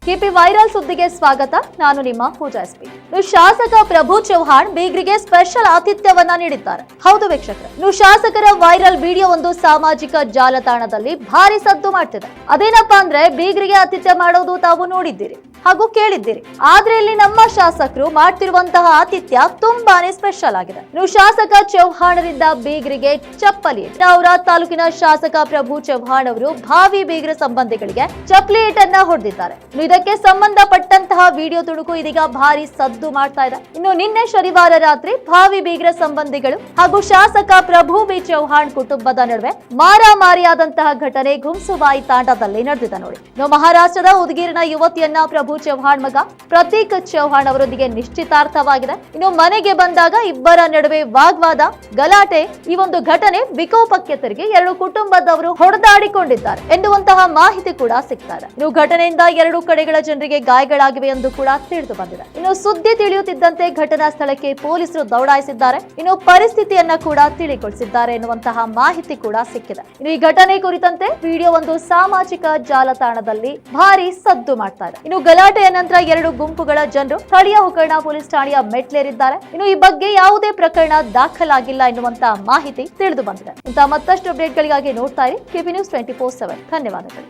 KP viral ಸುದ್ದಿಗೆ ಸ್ವಾಗತ. ನಾನು ನಿಮ್ಮ ಪೂಜಾ ಎಸ್ಪಿ. ಶಾಸಕ ಪ್ರಭು ಚವ್ಹಾಣ್ ಬೀಗ್ರಿಗೆ ಸ್ಪೆಷಲ್ ಆತಿಥ್ಯವನ್ನ ನೀಡಿದ್ದಾರೆ. ಹೌದು ವೀಕ್ಷಕರೇ, ಶಾಸಕರ ವೈರಲ್ ವಿಡಿಯೋ ಒಂದು ಸಾಮಾಜಿಕ ಜಾಲತಾಣದಲ್ಲಿ ಭಾರಿ ಸದ್ದು ಮಾಡ್ತಿದೆ. ಅದೇನಪ್ಪಾ ಅಂದ್ರೆ ಬೀಗ್ರಿಗೆ ಆತಿಥ್ಯ ಮಾಡೋದು ತಾವು ನೋಡಿದ್ದೀರಿ ಹಾಗೂ ಕೇಳಿದ್ದೀರಿ. ಆದ್ರೆ ಇಲ್ಲಿ ನಮ್ಮ ಶಾಸಕರು ಮಾಡ್ತಿರುವಂತಹ ಆತಿಥ್ಯ ತುಂಬಾನೇ ಸ್ಪೆಷಲ್ ಆಗಿದೆ. ಶಾಸಕ ಚವ್ಹಾಣರಿಂದ ಬೀಗ್ರಿಗೆ ಚಪ್ಪಲಿ. ಔರಾದ್ ತಾಲೂಕಿನ ಶಾಸಕ ಪ್ರಭು ಚವ್ಹಾಣ್ ಅವರು ಭಾವಿ ಬೀಗ್ರ ಸಂಬಂಧಿಗಳಿಗೆ ಚಪ್ಪಲಿ ಏಟನ್ನ ಹೊಡೆದಿದ್ದಾರೆ. ಇದಕ್ಕೆ ಸಂಬಂಧಪಟ್ಟಂತಹ ವಿಡಿಯೋ ತುಣುಕು ಇದೀಗ ಭಾರಿ ಸದ್ದು ಮಾಡ್ತಾ ಇದೆ. ಇನ್ನು ನಿನ್ನೆ ಶನಿವಾರ ರಾತ್ರಿ ಭಾವಿ ಬೀಗ್ರ ಸಂಬಂಧಿಗಳು ಹಾಗೂ ಶಾಸಕ ಪ್ರಭು ಬಿ ಚವ್ಹಾಣ್ ಕುಟುಂಬದ ನಡುವೆ ಮಾರಾಮಾರಿಯಾದಂತಹ ಘಟನೆ ಗುಂಸುಬಾಯಿ ತಾಂಡದಲ್ಲಿ ನಡೆದಿದೆ ನೋಡಿ. ಇನ್ನು ಮಹಾರಾಷ್ಟ್ರದ ಉದಗೀರಿನ ಯುವತಿಯನ್ನ ಪ್ರಭು ಚವ್ಹಾಣ್ ಮಗ ಪ್ರತೀಕ್ ಚವ್ಹಾಣ್ ಅವರೊಂದಿಗೆ ನಿಶ್ಚಿತಾರ್ಥವಾಗಿದೆ. ಇನ್ನು ಮನೆಗೆ ಬಂದಾಗ ಇಬ್ಬರ ನಡುವೆ ವಾಗ್ವಾದ, ಗಲಾಟೆ. ಈ ಒಂದು ಘಟನೆ ವಿಕೋಪಕ್ಕೆ ತಿರುಗಿ ಎರಡು ಕುಟುಂಬದವರು ಹೊಡೆದಾಡಿಕೊಂಡಿದ್ದಾರೆ ಎನ್ನುವಂತಹ ಮಾಹಿತಿ ಕೂಡ ಸಿಗ್ತಾ ಇದೆ. ಇನ್ನು ಘಟನೆಯಿಂದ ಎರಡು ಕಡೆಗಳ ಜನರಿಗೆ ಗಾಯಗಳಾಗಿವೆ ಎಂದು ಕೂಡ ತಿಳಿದು ಬಂದಿದೆ. ಇನ್ನು ಸುದ್ದಿ ತಿಳಿಯುತ್ತಿದ್ದಂತೆ ಘಟನಾ ಸ್ಥಳಕ್ಕೆ ಪೊಲೀಸರು ದೌಡಾಯಿಸಿದ್ದಾರೆ. ಇನ್ನು ಪರಿಸ್ಥಿತಿಯನ್ನ ಕೂಡ ತಿಳಿಗೊಳಿಸಿದ್ದಾರೆ ಎನ್ನುವಂತಹ ಮಾಹಿತಿ ಕೂಡ ಸಿಕ್ಕಿದೆ. ಇನ್ನು ಈ ಘಟನೆ ಕುರಿತಂತೆ ವಿಡಿಯೋ ಒಂದು ಸಾಮಾಜಿಕ ಜಾಲತಾಣದಲ್ಲಿ ಭಾರಿ ಸದ್ದು ಮಾಡ್ತಾ ಇದೆ. ಇನ್ನು ಗಲಾಟೆಯ ನಂತರ ಎರಡು ಗುಂಪುಗಳ ಜನರು ಸ್ಥಳೀಯ ಹುಕರ್ಣ ಪೊಲೀಸ್ ಠಾಣೆಯ ಮೆಟ್ಲೇರಿದ್ದಾರೆ. ಇನ್ನು ಈ ಬಗ್ಗೆ ಯಾವುದೇ ಪ್ರಕರಣ ದಾಖಲಾಗಿಲ್ಲ ಎನ್ನುವಂತಹ ಮಾಹಿತಿ ತಿಳಿದು ಬಂದಿದೆ. ಇಂತಹ ಮತ್ತಷ್ಟು ಅಪ್ಡೇಟ್ಗಳಿಗಾಗಿ ನೋಡ್ತಾ ಇರಿ ಕೆಪಿ ನ್ಯೂಸ್ 24/7. ಧನ್ಯವಾದಗಳು.